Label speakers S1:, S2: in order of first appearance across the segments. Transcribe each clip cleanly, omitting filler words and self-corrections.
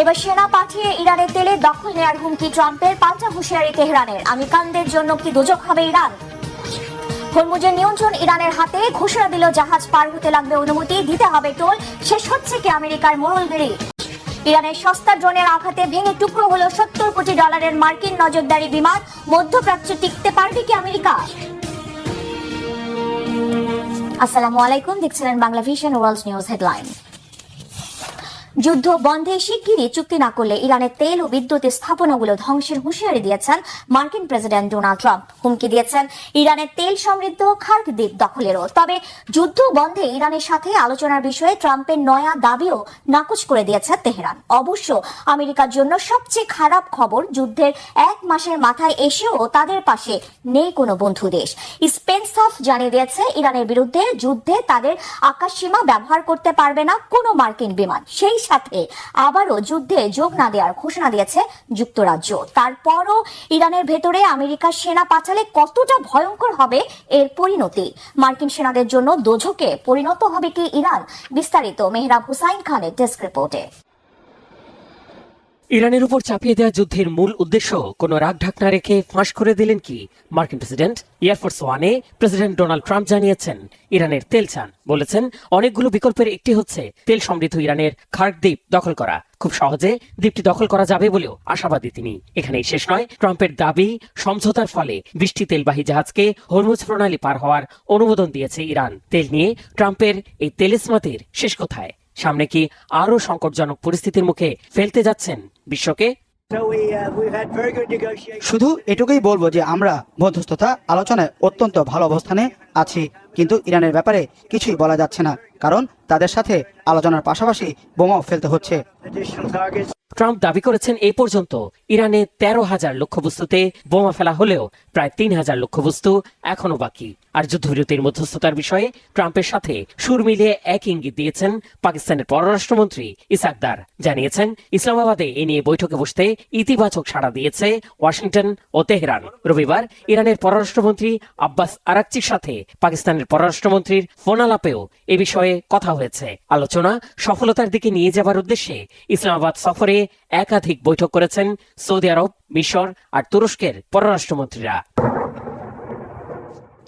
S1: এবার সেনা পাঠিয়ে ইরানের তেলে দখল নেয়ার হুমকি ট্রাম্পের, পাল্টা হুঁশিয়ারি তেহরানের। আমেরিকানদের জন্য কি দোজখ হবে ইরান? হরমুজের নিয়ন্ত্রণ ইরানের হাতে, ঘোষণা দিল জাহাজ পার হতে লাগবে অনুমতি, দিতে হবে টোল। শেষ হচ্ছে কি আমেরিকার মোড়লগিরি? ইরানের সস্তা ড্রোনের আঘাতে ভেঙে টুকরো হলো $70 কোটি মার্কিন নজরদারি বিমান। মধ্যপ্রাচ্যে টিকতে পারবে কি আমেরিকা? আসসালামু আলাইকুম, দেখছিলেন Bangla vision world news headline. যুদ্ধ বন্ধে শিগগিরই চুক্তি না করলে ইরানের তেল ও বিদ্যুৎ স্থাপনাগুলো ধ্বংসের হুঁশিয়ারি দিয়েছেন মার্কিন প্রেসিডেন্ট ডোনাল্ড ট্রাম্প। হুমকি দিয়েছেন ইরানের তেল সমৃদ্ধ খার্ক দ্বীপ দখলেরও। তবে যুদ্ধ বন্ধে ইরানের সাথে আলোচনার বিষয়ে ট্রাম্পের নয়া দাবিও নাকচ করে দিয়েছে তেহরান। অবশ্য আমেরিকার জন্য সবচেয়ে খারাপ খবর, যুদ্ধের 1 মাসের মাথায় এসেও তাদের পাশে নেই কোনো বন্ধু দেশ। স্পেন সাফ জানিয়ে দিয়েছে ইরানের বিরুদ্ধে যুদ্ধে তাদের আকাশসীমা ব্যবহার করতে পারবে না কোনো মার্কিন বিমান। সেই সাথে আবারও যুদ্ধে যোগ না দেওয়ার ঘোষণা দিয়েছে যুক্তরাজ্য। তারপরও ইরানের ভেতরে আমেরিকার সেনা পাঠালে কতটা ভয়ঙ্কর হবে এর পরিণতি? মার্কিন সেনাদের জন্য দোজখে পরিণত হবে কি ইরান? বিস্তারিত মেহরাব হুসাইন খানের ডেস্ক রিপোর্টে।
S2: ইরানের উপর চাপিয়ে দেওয়া যুদ্ধের মূল উদ্দেশ্য কোনো রাগ ঢাকনা রেখে ফাঁস করে দিলেন কি মার্কিন প্রেসিডেন্ট? এয়ারফোর্স ওয়ানে প্রেসিডেন্ট ডোনাল্ড ট্রাম্প জানিয়েছেন ইরানের তেল চান। বলেছেন অনেকগুলো বিকল্পের একটি হচ্ছে তেল সমৃদ্ধ ইরানের খার্ক দ্বীপ দখল করা। খুব সহজে দ্বীপটি দখল করা যাবে বলেও আশাবাদী তিনি। এখানেই শেষ নয়, ট্রাম্পের দাবি সমঝোতার ফলে 20টি তেলবাহী জাহাজকে হরমুজ প্রণালী পার হওয়ার অনুমোদন দিয়েছে ইরান। তেল নিয়ে ট্রাম্পের এই তেলেসমাতির শেষ কোথায়? সামনে কি আরো সংকটজনক পরিস্থিতির মুখে ফেলতে যাচ্ছেন বিশ্বকে?
S3: শুধু এটুকুই বলবো যে আমরা মধ্যস্থতা আলোচনায় অত্যন্ত ভালো অবস্থানে আছি, কিন্তু ইরানের ব্যাপারে কিছুই বলা যাচ্ছে না, কারণ তাদের সাথে আলোচনার পাশাপাশি বোমাও ফেলতে হচ্ছে।
S2: ট্রাম্প দাবি করেছেন এই পর্যন্ত ইরানে 13,000 লক্ষ্যবস্তুতে বোমা ফেলা হলেও প্রায় 3,000 লক্ষ্যবস্তু এখনো বাকি। আর যুদ্ধবিরতির মধ্যস্থতার বিষয়ে ট্রাম্পের সাথে সুর মিলিয়ে এক ইঙ্গিত দিয়েছেন পাকিস্তানের পররাষ্ট্রমন্ত্রী ইসাক দার। জানিয়েছেন ইসলামাবাদে এ নিয়ে বৈঠকে বসতে ইতিবাচক সাড়া দিয়েছে ওয়াশিংটন ও তেহরান। রবিবার ইরানের পররাষ্ট্রমন্ত্রী আব্বাস আরাকচির সাথে পাকিস্তানের পররাষ্ট্রমন্ত্রীর ফোন আলাপেও এ বিষয়ে কথা হয়েছে। আলোচনা সফলতার দিকে নিয়ে যাবার উদ্দেশ্যে ইসলামাবাদ সফরে একাধিক বৈঠক করেছেন সৌদি আরব, মিশর আর তুরস্কের পররাষ্ট্রমন্ত্রীরা।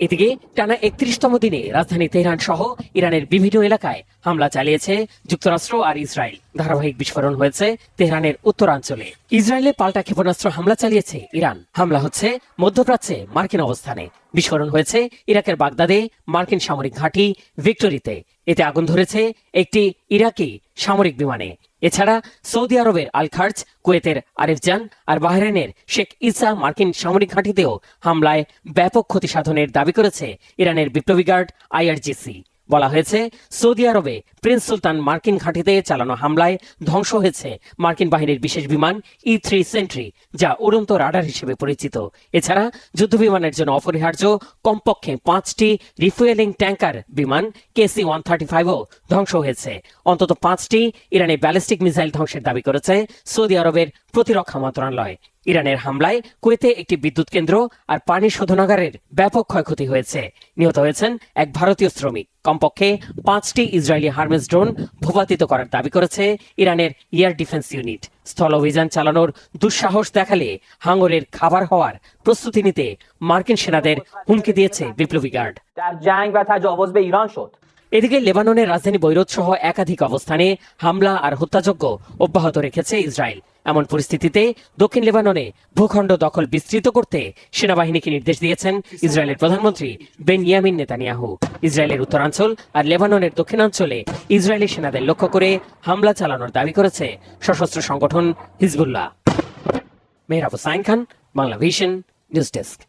S2: এদিকে টানা 31তম দিনে রাজধানী তেহরান সহ ইরানের বিভিন্ন এলাকায় হামলা চালিয়েছে যুক্তরাষ্ট্র আর ইসরায়েল। ধারাবাহিক বিস্ফোরণ হয়েছে তেহরানের উত্তরাঞ্চলে। ইসরায়েলে পাল্টা ক্ষেপণাস্ত্র হামলা চালিয়েছে ইরান। হামলা হচ্ছে মধ্যপ্রাচ্যে মার্কিন অবস্থানে। বিস্ফোরণ হয়েছে ইরাকের বাগদাদে মার্কিন সামরিক ঘাঁটি ভিক্টোরিতে। এতে আগুন ধরেছে একটি ইরাকি সামরিক বিমানে। এছাড়া সৌদি আরবের আল খার্জ, কুয়েতের আরিফজান আর বাহরাইনের শেখ ইসা মার্কিন সামরিক ঘাঁটিতেও হামলায় ব্যাপক ক্ষতি সাধনের দাবি করেছে ইরানের বিপ্লবী গার্ড IRGC। বলা হয়েছে সৌদি আরবে প্রিন্স সুলতান মার্কিন ঘাঁটিতে চালানো হামলায় ধ্বংস হয়েছে মার্কিন বাহিনীর বিশেষ বিমান E-3 সেন্ট্রি, যা উড়ন্ত রাডার হিসেবে পরিচিত। এছাড়া যুদ্ধবিমানের জন্য অপরিহার্য কমপক্ষে 5টি রিফুয়েলিং ট্যাঙ্কার বিমান KC-135ও ধ্বংস হয়েছে। অন্তত 5টি ইরানি ব্যালিস্টিক মিসাইল ধ্বংসের দাবি করেছে সৌদি আরবের প্রতিরক্ষা মন্ত্রণালয়। ইরানের হামলায় কুয়েতে একটি বিদ্যুৎ কেন্দ্র আর পানি শোধনাগারের ব্যাপক ক্ষয়ক্ষতি হয়েছে। নিহত হয়েছেন এক ভারতীয় শ্রমিক। কমপক্ষে 5টি ইসরায়েলি হার্মেস ড্রোন ভূপাতিত করার দাবি করেছে ইরানের এয়ার ডিফেন্স ইউনিট। স্থল অভিযান চালানোর দুঃসাহস দেখালে হাঙ্গরের খাবার হওয়ার প্রস্তুতি নিতে মার্কিন সেনাদের হুমকি দিয়েছে বিপ্লবী গার্ড। এদিকে লেবাননের রাজধানী বৈরুত সহ একাধিক অবস্থানে হামলা আর হত্যাযজ্ঞ অব্যাহত রেখেছে ইসরায়েল। এমন পরিস্থিতিতে দক্ষিণ লেবাননে ভূখণ্ড দখল বিস্তৃত করতে সেনাবাহিনীকে নির্দেশ দিয়েছেন ইসরায়েলের প্রধানমন্ত্রী বেনয়ামিন নেতানিয়াহু। ইসরায়েলের উত্তরাঞ্চল আর লেবাননের দক্ষিণাঞ্চলে ইসরায়েলি সেনাদের লক্ষ্য করে হামলা চালানোর দাবি করেছে সশস্ত্র সংগঠন Hezbollah. Mehrab Hussain Khan, Bangla vision news desk.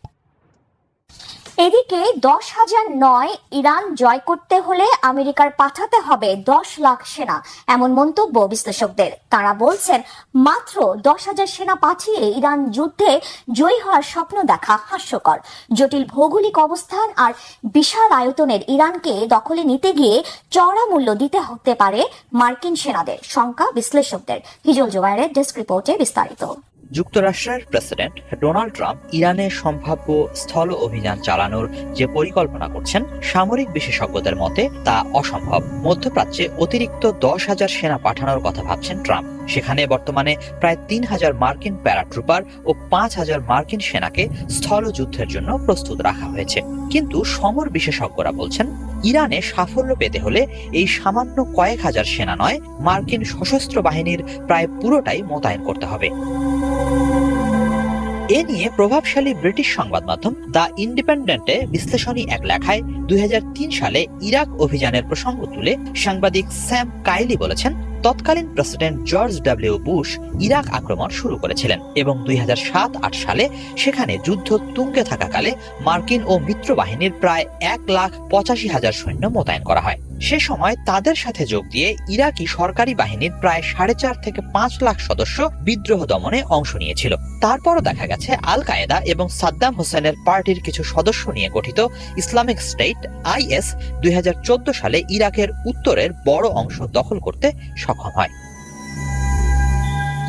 S1: এদিকে 10,000 নয়, ইরান জয় করতে হলে আমেরিকার পাঠাতে হবে 10 লাখ সেনা, এমন মন্তব্য বিশ্লেষকদের। তারা বলছেন মাত্র 10,000 সেনা পাঠিয়ে ইরান যুদ্ধে জয়ী হওয়ার স্বপ্ন দেখা হাস্যকর। জটিল ভৌগোলিক অবস্থান আর বিশাল আয়তনের ইরানকে দখলে নিতে গিয়ে চড়া মূল্য দিতে হতে পারে মার্কিন সেনাদের, শঙ্কা বিশ্লেষকদের। হিজল জোবাইরের ডেস্ক রিপোর্টে বিস্তারিত।
S4: যুক্তরাষ্ট্রের প্রেসিডেন্ট ডোনাল্ড ট্রাম্প ইরানে সম্ভাব্য স্থল অভিযান চালানোর যে পরিকল্পনা করছেন, সামরিক বিশেষজ্ঞদের মতে তা অসম্ভব। মধ্যপ্রাচ্যে অতিরিক্ত 10,000 সেনা পাঠানোর কথা ভাবছেন ট্রাম্প। সেখানে বর্তমানে প্রায় 3,000 মার্কিন প্যারাট্রুপার ও 5,000 মার্কিন সেনাকে স্থলযুদ্ধের জন্য প্রস্তুত রাখা হয়েছে। কিন্তু সমর বিশেষজ্ঞরা বলছেন, ইরানে সাফল্য পেতে হলে এই সামান্য কয়েক হাজার সেনা নয়, মার্কিন সশস্ত্র বাহিনীর প্রায় পুরোটাই মোতায়েন করতে হবে। এ নিয়ে প্রভাবশালী ব্রিটিশ সংবাদ মাধ্যম দ্য ইন্ডিপেন্ডেন্টে বিশ্লেষণী এক লেখায় 2003 সালে ইরাক অভিযানের প্রসঙ্গ তুলে সাংবাদিক স্যাম কাইলি বলেছেন, তৎকালীন president George W Bush Iraq আক্রমণ শুরু করেছিলেন এবং 2007-8 সালে সেখানে যুদ্ধ তুঙ্গে থাকাকালে মার্কিন ও মিত্র বাহিনীর প্রায় 1,85,000 সৈন্য মোতায়েন করা হয়। সে সময় তাদের সাথে যোগ দিয়ে ইরাকি সরকারি বাহিনীর প্রায় 4.5 থেকে 5 লাখ সদস্য বিদ্রোহ দমনে অংশ নিয়েছিল। তারপরও দেখা গেছে আল কায়েদা এবং সাদ্দাম হোসেনের পার্টির কিছু সদস্য নিয়ে গঠিত ইসলামিক স্টেট IS 2014 সালে ইরাকের উত্তরের বড় অংশ দখল করতে সক্ষম হয়।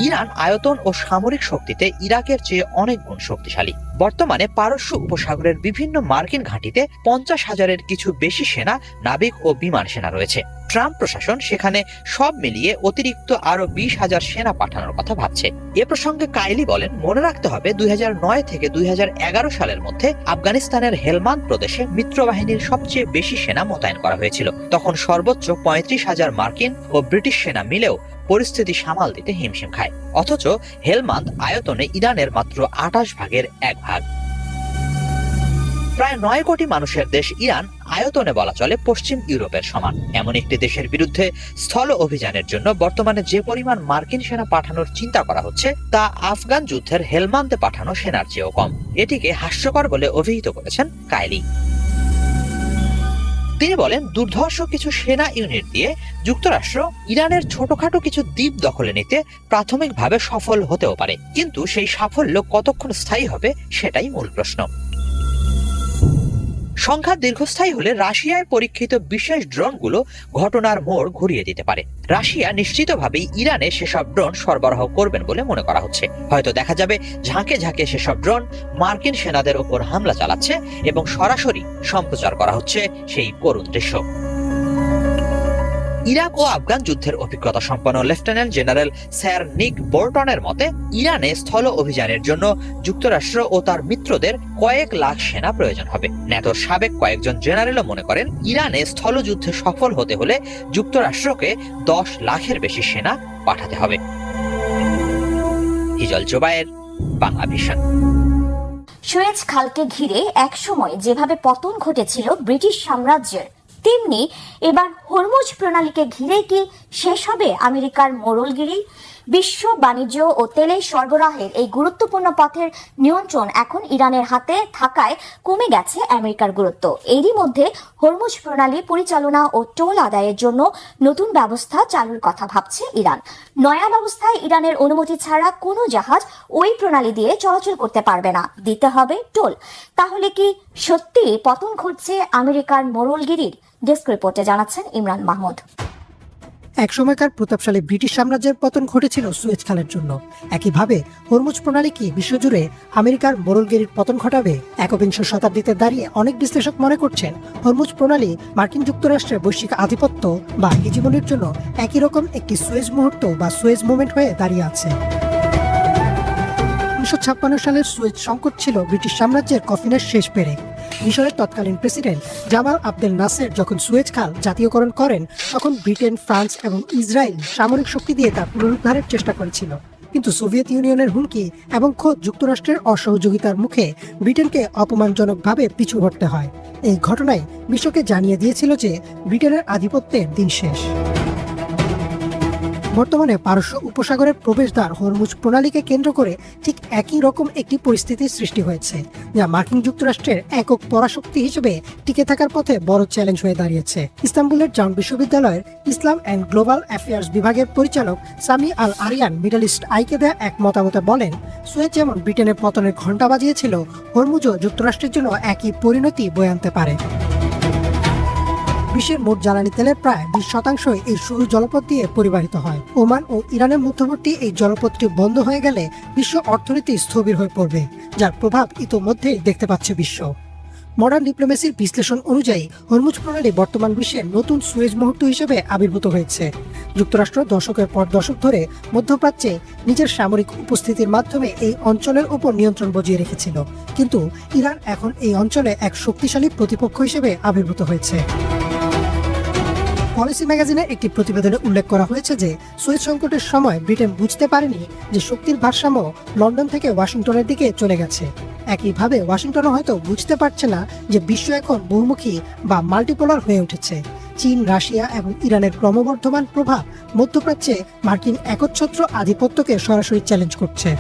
S4: ইরান আয়তন ও সামরিক শক্তিতে ইরাকের চেয়ে অনেক গুণ শক্তিশালী। বর্তমানে পারস্য উপসাগরের বিভিন্ন মার্কিন ঘাঁটিতে 50,000-এর কিছু বেশি সেনা, নাবিক ও বিমান সেনা রয়েছে। ট্রাম্প প্রশাসন সেখানে সব মিলিয়ে অতিরিক্ত আরো 20,000 সেনা পাঠানোর কথা ভাবছে। এ প্রসঙ্গে কাইলি বলেন, মনে রাখতে হবে 2009 থেকে 2011 সালের মধ্যে আফগানিস্তানের হেলমান্দ প্রদেশে মিত্রবাহিনীর সবচেয়ে বেশি সেনা মোতায়েন করা হয়েছিল। তখন সর্বোচ্চ 35,000 মার্কিন ও ব্রিটিশ সেনা মিলেও পরিস্থিতি সামাল দিতে হিমশিম খায়। অথচ হেলমান্দ আয়তনে ইরানের মাত্র 28 ভাগের 1 ভাগ। প্রায় 9 কোটি মানুষের দেশ ইরান আয়তনে বলা চলে পশ্চিম ইউরোপের সমান। এমন একটি দেশের বিরুদ্ধে স্থল অভিযানের জন্য বর্তমানে যে পরিমাণ মার্কিন সেনা পাঠানোর চিন্তা করা হচ্ছে, তা আফগান যুদ্ধের হেলমান্দে পাঠানো সেনার চেয়েও কম। এটিকে হাস্যকর বলে অভিহিত করেছেন কাইলি। তিনি বলেন, দুর্ধর্ষ কিছু সেনা ইউনিট দিয়ে যুক্তরাষ্ট্র ইরানের ছোটখাটো কিছু দ্বীপ দখলে নিতে প্রাথমিকভাবে সফল হতেও পারে, কিন্তু সেই সাফল্য কতক্ষণ স্থায়ী হবে সেটাই মূল প্রশ্ন। সংঘাত দীর্ঘস্থায়ী হলে রাশিয়ায় পরীক্ষিত বিশেষ ড্রোনগুলো ঘটনার মোড় ঘুরিয়ে দিতে পারে। রাশিয়া নিশ্চিতভাবেই ইরানে সেসব ড্রোন সরবরাহ করবেন বলে মনে করা হচ্ছে। হয়তো দেখা যাবে ঝাঁকে ঝাঁকে সেসব ড্রোন মার্কিন সেনাদের ওপর হামলা চালাচ্ছে এবং সরাসরি সম্প্রচার করা হচ্ছে সেই করুণ দৃশ্য। ইরাক ও আফগান যুদ্ধের অভিজ্ঞতা সম্পন্ন লেফটেন্যান্ট জেনারেল স্যার নিক বোল্টনের মতে, ইরানে স্থল অভিযানের জন্য যুক্তরাষ্ট্র ও তার মিত্রদের কয়েক লাখ সেনা প্রয়োজন হবে। ন্যাটোর সাবেক কয়েকজন জেনারেলও মনে করেন, ইরানে স্থলযুদ্ধে সফল হতে হলে যুক্তরাষ্ট্রকে 10 লাখের বেশি সেনা পাঠাতে হবে। হিজল জোবায়ের, বাংলা ভিশন।
S1: সুয়েজ খালকে ঘিরে একসময় যেভাবে পতন ঘটেছিল ব্রিটিশ সাম্রাজ্যের, তেমনি এবার হরমুজ প্রণালীকে ঘিরে কি শেষ হবে আমেরিকার মোড়লগিরি? বিশ্ব বাণিজ্য ও তেলের সরবরাহের এই গুরুত্বপূর্ণ পথের নিয়ন্ত্রণ এখন ইরানের হাতে থাকায় কমে গেছে আমেরিকার গুরুত্ব। এরই মধ্যে হরমুজ প্রণালী পরিচালনা ও টোল আদায়ের জন্য নতুন ব্যবস্থা চালুর কথা ভাবছে ইরান। নয়া ব্যবস্থায় ইরানের অনুমতি ছাড়া কোনো জাহাজ ওই প্রণালী দিয়ে চলাচল করতে পারবে না, দিতে হবে টোল। তাহলে কি সত্যি পতন ঘটছে আমেরিকার মোড়লগিরির? ডেস্ক রিপোর্টে জানাচ্ছেন ইমরান মাহমুদ।
S5: একসময়কার প্রতাপশালী ব্রিটিশ সাম্রাজ্যের পতন ঘটেছিল সুয়েজ খালের জন্য। একইভাবে হরমুজ প্রণালী কি বিশ্বজুড়ে আমেরিকার মোড়লগিরির পতন ঘটাবে? একবিংশ শতাব্দীতে দাঁড়িয়ে অনেক বিশ্লেষক মনে করছেন, হরমুজ প্রণালী মার্কিন যুক্তরাষ্ট্রের বৈশ্বিক আধিপত্য বা হেজিমনির জন্য একই রকম একটি সুয়েজ মুহূর্ত বা সুয়েজ মুভমেন্ট হয়ে দাঁড়িয়ে আছে। 1956 সালের সুয়েজ সংকট ছিল ব্রিটিশ সাম্রাজ্যের কফিনের শেষ পেরেক। মিশরের তৎকালীন প্রেসিডেন্ট জামাল আবদেল নাসের যখন সুয়েজ খাল জাতীয়করণ করেন, তখন ব্রিটেন, ফ্রান্স এবং ইসরায়েল সামরিক শক্তি দিয়ে তা পুনরুদ্ধারের চেষ্টা করেছিল। কিন্তু সোভিয়েত ইউনিয়নের হুমকি এবং খোদ যুক্তরাষ্ট্রের অসহযোগিতার মুখে ব্রিটেনকে অপমানজনকভাবে পিছু হটতে হয়। এই ঘটনায় বিশ্বকে জানিয়ে দিয়েছিল যে ব্রিটেনের আধিপত্যের দিন শেষ। বর্তমানে পারস্য উপসাগরের প্রবেশদ্বার হরমুজ প্রণালীকে কেন্দ্র করে ঠিক একই রকম একটি পরিস্থিতির সৃষ্টি হয়েছে, যা মার্কিন যুক্তরাষ্ট্রের একক পরাশক্তি হিসেবে টিকে থাকার পথে বড় চ্যালেঞ্জ হয়ে দাঁড়িয়েছে। ইস্তাম্বুলের জাউন বিশ্ববিদ্যালয়ের ইসলাম অ্যান্ড গ্লোবাল অ্যাফেয়ার্স বিভাগের পরিচালক সামি আল আরিয়ান মিডল ইস্ট আইকে দেয়া এক মতামতে বলেন, সুয়েজ যেমন ব্রিটেনের পতনের ঘণ্টা বাজিয়েছিল, হরমুজও যুক্তরাষ্ট্রের জন্য একই পরিণতি বয়ে আনতে পারে। বিশ্বের মোট জ্বালানি তেলের প্রায় 20% এই সরু জলপথ দিয়ে পরিবাহিত হয়। ওমান ও ইরানের মধ্যবর্তী এই জলপথটি বন্ধ হয়ে গেলে বিশ্ব অর্থনীতি স্থবির হয়ে পড়বে, যার প্রভাব ইতোমধ্যেই দেখতে পাচ্ছে বিশ্ব। মডার্ন ডিপ্লোমেসির বিশ্লেষণ অনুযায়ী হরমুজ প্রণালী বর্তমান বিশ্বের নতুন সুয়েজ মুহূর্ত হিসেবে আবির্ভূত হয়েছে। যুক্তরাষ্ট্র দশকের পর দশক ধরে মধ্যপ্রাচ্যে নিজের সামরিক উপস্থিতির মাধ্যমে এই অঞ্চলের উপর নিয়ন্ত্রণ বজিয়ে রেখেছিল, কিন্তু ইরান এখন এই অঞ্চলে এক শক্তিশালী প্রতিপক্ষ হিসেবে আবির্ভূত হয়েছে। পলিসি ম্যাগাজিনে একটি প্রতিবেদনে উল্লেখ করা হয়েছে যে সুয়েজ সংকটের সময় ব্রিটেন বুঝতে পারেনি যে শক্তির ভারসাম্য লন্ডন থেকে ওয়াশিংটনের দিকে চলে গেছে। একইভাবে ওয়াশিংটনও হয়তো বুঝতে পারছে না যে বিশ্ব এখন বহুমুখী বা মাল্টিপোলার হয়ে উঠেছে। চীন, রাশিয়া এবং ইরানের ক্রমবর্ধমান প্রভাব মধ্যপ্রাচ্যে মার্কিন একচ্ছত্র আধিপত্যকে সরাসরি চ্যালেঞ্জ করছে।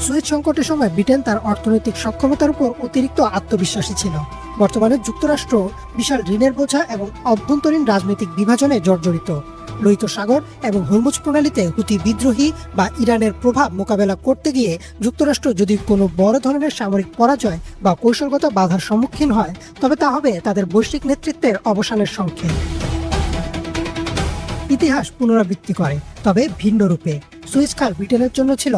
S5: সুয়েজ সংকটের সময় ব্রিটেন তার অর্থনৈতিক সক্ষমতার উপর অতিরিক্ত আত্মবিশ্বাসী ছিল। বর্তমানে যুক্তরাষ্ট্র বিশাল ঋণের বোঝা এবং অভ্যন্তরীণ রাজনৈতিক বিভাজনে জর্জরিত। লোহিত সাগর এবং হরমুজ প্রণালীতে হুতি বিদ্রোহী বা ইরানের প্রভাব মোকাবেলা করতে গিয়ে যুক্তরাষ্ট্র যদি কোনো বড় ধরনের সামরিক পরাজয় বা কৌশলগত বাধার সম্মুখীন হয়, তবে তা হবে তাদের বৈশ্বিক নেতৃত্বের অবসানের সংকেত। ইতিহাস পুনরাবৃত্তি করে, তবে ভিন্ন রূপে। সুয়েজ খাল ব্রিটেনের জন্য ছিল